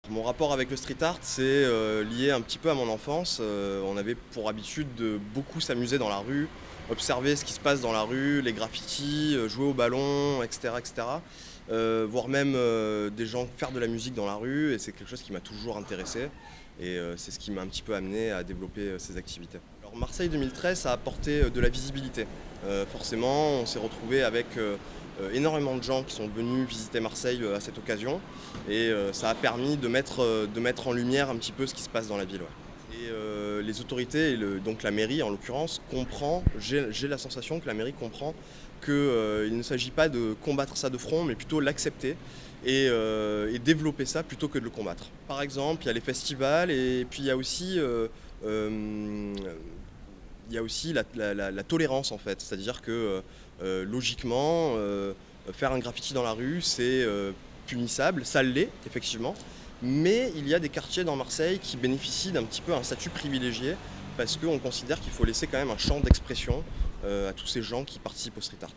Mon rapport avec le street art, c'est lié un petit peu à mon enfance. On avait pour habitude de beaucoup s'amuser dans la rue, observer ce qui se passe dans la rue, les graffitis, jouer au ballon, etc. etc. Voire même des gens faire de la musique dans la rue, et c'est quelque chose qui m'a toujours intéressé. Et c'est ce qui m'a un petit peu amené à développer ces activités. Alors Marseille 2013, ça a apporté de la visibilité. Forcément, on s'est retrouvé avec énormément de gens qui sont venus visiter Marseille à cette occasion. Et ça a permis de mettre en lumière un petit peu ce qui se passe dans la ville. Ouais. Et les autorités, donc la mairie en l'occurrence, j'ai la sensation que la mairie comprend qu'il ne s'agit pas de combattre ça de front, mais plutôt l'accepter et développer ça plutôt que de le combattre. Par exemple, il y a les festivals et puis euh, il y a aussi la tolérance en fait. C'est-à-dire que logiquement, faire un graffiti dans la rue, c'est punissable, ça l'est effectivement, mais il y a des quartiers dans Marseille qui bénéficient d'un petit peu un statut privilégié parce qu'on considère qu'il faut laisser quand même un champ d'expression à tous ces gens qui participent au street art.